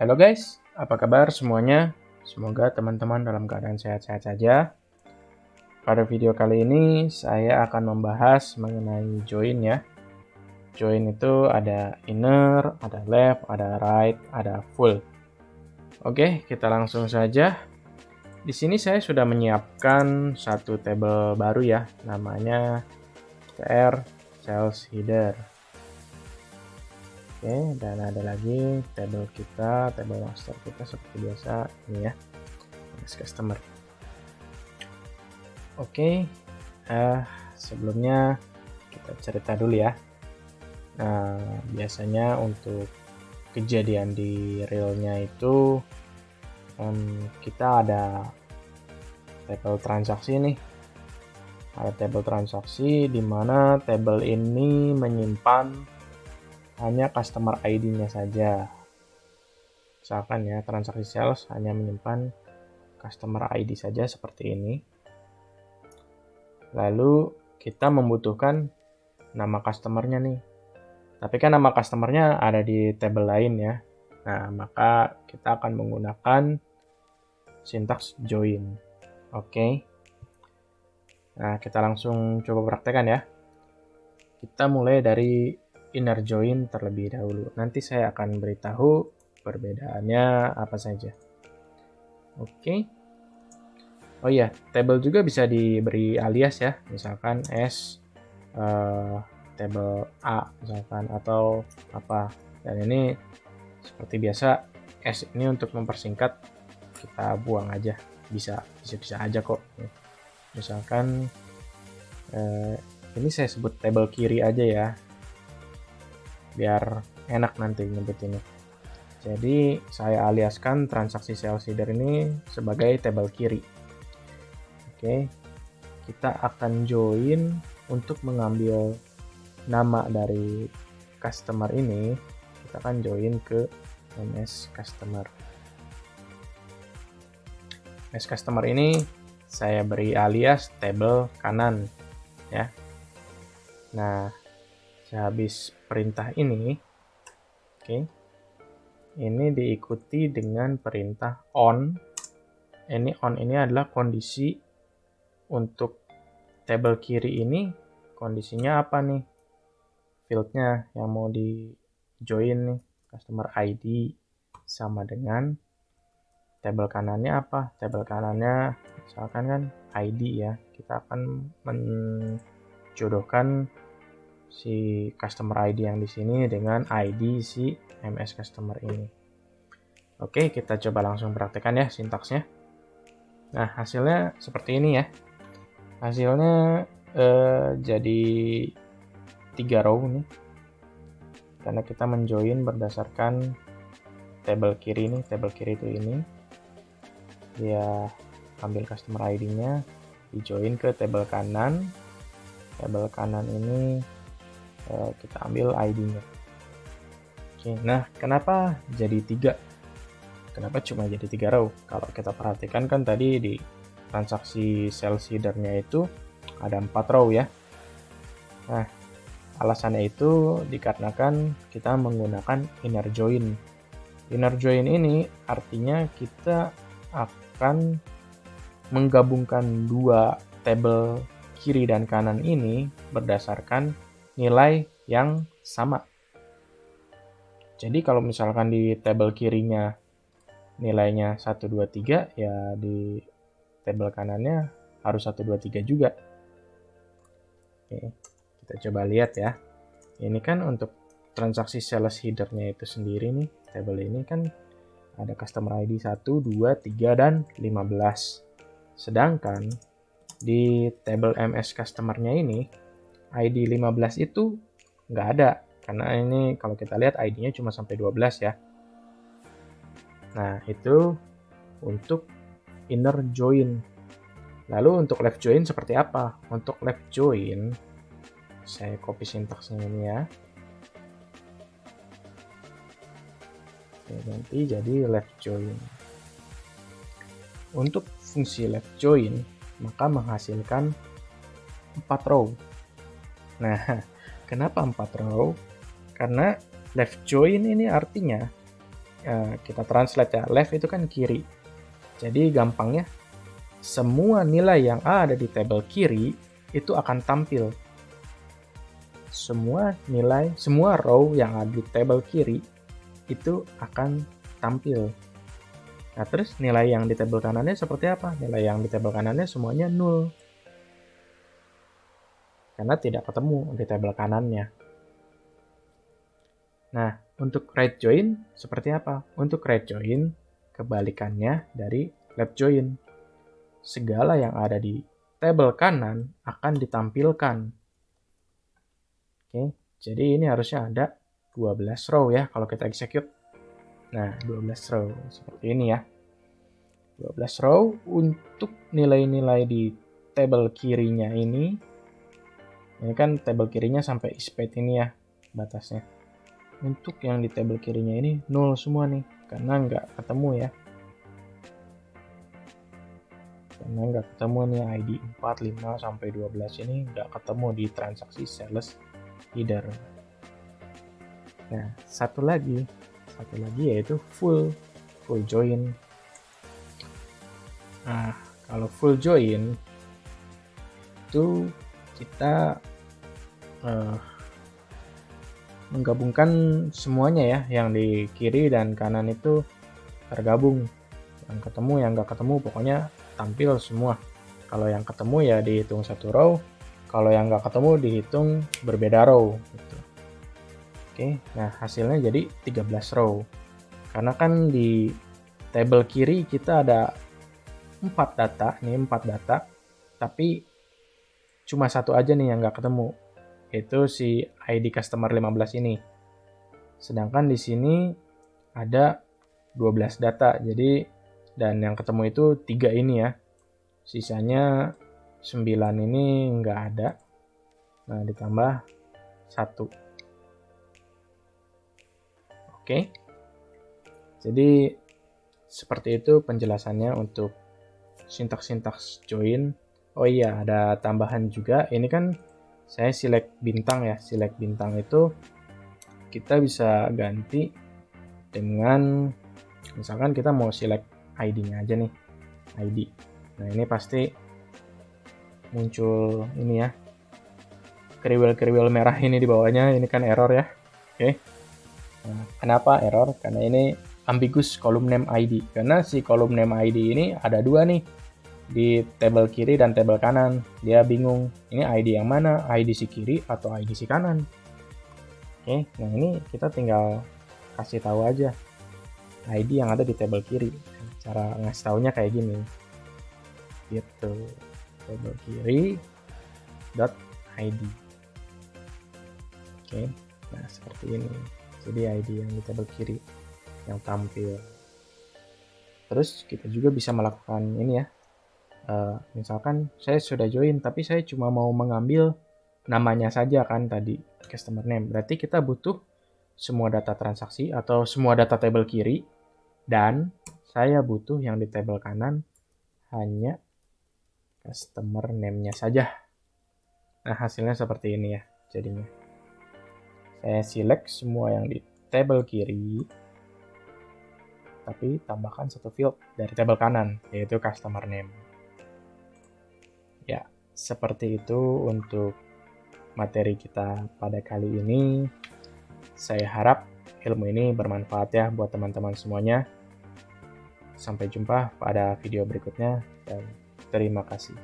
Halo guys, apa kabar semuanya? Semoga teman-teman dalam keadaan sehat-sehat saja. Pada video kali ini saya akan membahas mengenai join ya. Join itu ada inner, ada left, ada right, ada full. Oke, kita langsung saja. Di sini saya sudah menyiapkan satu tabel baru ya, namanya TR Sales Header. Oke, dan ada lagi tabel kita, tabel master kita seperti biasa ini ya, customer. Oke, sebelumnya kita cerita dulu ya. Nah, biasanya untuk kejadian di realnya itu kita ada tabel transaksi nih. Ada tabel transaksi di mana tabel ini menyimpan hanya customer ID-nya saja. Misalkan ya, transaksi sales hanya menyimpan customer ID saja seperti ini. Lalu kita membutuhkan nama customer-nya nih. Tapi kan nama customer-nya ada di tabel lain ya. Nah, maka kita akan menggunakan sintaks join. Oke. Nah, kita langsung coba praktekkan ya. Kita mulai dari inner join terlebih dahulu. Nanti saya akan beritahu perbedaannya apa saja. Oke. Oh iya, tabel juga bisa diberi alias ya. Misalkan S tabel A misalkan atau apa. Dan ini seperti biasa S ini untuk mempersingkat kita buang aja. Bisa aja kok. Misalkan ini saya sebut tabel kiri aja ya, biar enak nanti nyebutinnya. Jadi saya aliaskan transaksi sales header ini sebagai tabel kiri. Oke, kita akan join untuk mengambil nama dari customer ini. Kita akan join ke MS customer. MS customer ini saya beri alias tabel kanan ya. Nah, sehabis perintah ini, oke, ini diikuti dengan perintah on. Ini on ini adalah kondisi untuk tabel kiri ini. Kondisinya apa nih? Fieldnya yang mau di join nih, customer ID sama dengan tabel kanannya apa? Tabel kanannya misalkan kan ID ya. Kita akan menjodohkan si customer ID yang di sini dengan ID si MS customer ini. Oke, kita coba langsung praktekkan ya sintaksnya. Nah, hasilnya seperti ini ya. Hasilnya jadi 3 row nih. Karena kita menjoin berdasarkan tabel kiri ini, tabel kiri itu ini. Dia ambil customer ID-nya, dijoin ke tabel kanan. Tabel kanan ini kita ambil ID-nya. Oke, nah kenapa jadi 3? Kenapa cuma jadi 3 row? Kalau kita perhatikan kan tadi di transaksi sales header-nya itu ada 4 row ya. Nah, alasannya itu dikarenakan kita menggunakan inner join. Inner join ini artinya kita akan menggabungkan dua tabel kiri dan kanan ini berdasarkan nilai yang sama. Jadi kalau misalkan di tabel kirinya nilainya 1, 2, 3, ya di tabel kanannya harus 1, 2, 3 juga. Oke, kita coba lihat ya. Ini kan untuk transaksi sales header-nya itu sendiri nih, tabel ini kan ada customer ID 1, 2, 3, dan 15. Sedangkan di tabel MS customer-nya ini, ID 15 itu nggak ada. Karena ini kalau kita lihat ID-nya cuma sampai 12 ya. Nah, itu untuk inner join. Lalu untuk left join seperti apa? Untuk left join, saya copy sintaksnya ini ya. Oke, nanti jadi left join. Untuk fungsi left join, maka menghasilkan 4 row. Nah, kenapa 4 row? Karena left join ini artinya kita translate ya, left itu kan kiri. Jadi gampangnya semua nilai yang ada di tabel kiri itu akan tampil. Semua row yang ada di tabel kiri itu akan tampil. Nah, terus nilai yang di tabel kanannya seperti apa? Nilai yang di tabel kanannya semuanya 0. Karena tidak ketemu di tabel kanannya. Nah, untuk right join seperti apa? Untuk right join kebalikannya dari left join. Segala yang ada di tabel kanan akan ditampilkan. Oke, jadi ini harusnya ada 12 row ya kalau kita execute. Nah, 12 row seperti ini ya. 12 row untuk nilai-nilai di tabel kirinya ini. Ini kan tabel kirinya sampai isPath ini ya batasnya. Untuk yang di tabel kirinya ini 0 semua nih, karena nggak ketemu ya. Karena nggak ketemu nih ID 4, 5, sampai 12 ini nggak ketemu di transaksi sales header. Nah, satu lagi yaitu full join. Nah, kalau full join itu kita menggabungkan semuanya ya, yang di kiri dan kanan itu tergabung. Yang ketemu, yang nggak ketemu, pokoknya tampil semua. Kalau yang ketemu ya dihitung satu row, kalau yang nggak ketemu dihitung berbeda row gitu. Oke, nah hasilnya jadi 13 row. Karena kan di tabel kiri kita ada 4 data, tapi cuma satu aja nih yang nggak ketemu, yaitu si ID customer 15 ini. Sedangkan di sini ada 12 data, jadi dan yang ketemu itu 3 ini ya. Sisanya 9 ini nggak ada. Nah, ditambah 1. Oke. Jadi seperti itu penjelasannya untuk sintaks join. Oh iya, ada tambahan juga. Ini kan saya select bintang ya. Select bintang itu kita bisa ganti dengan misalkan kita mau select ID-nya aja nih. ID. Nah, ini pasti muncul ini ya. Kriwil-kriwil merah ini di bawahnya. Ini kan error ya. Oke. Nah, kenapa error? Karena ini ambiguous column name ID. Karena si column name ID ini ada 2 nih. Di tabel kiri dan tabel kanan. Dia bingung. Ini ID yang mana? ID si kiri atau ID si kanan? Oke. Nah, ini kita tinggal kasih tahu aja ID yang ada di tabel kiri. Cara ngasih taunya kayak gini. Gitu. Tabel kiri .id. Oke. Nah, seperti ini. Jadi ID yang di tabel kiri yang tampil. Terus kita juga bisa melakukan ini ya. Misalkan saya sudah join tapi saya cuma mau mengambil namanya saja kan tadi, customer name. Berarti kita butuh semua data transaksi atau semua data tabel kiri, dan saya butuh yang di tabel kanan hanya customer name-nya saja. Nah, hasilnya seperti ini ya jadinya. Saya select semua yang di tabel kiri, tapi tambahkan satu field dari tabel kanan, yaitu customer name. Ya, seperti itu untuk materi kita pada kali ini. Saya harap ilmu ini bermanfaat ya buat teman-teman semuanya. Sampai jumpa pada video berikutnya dan terima kasih.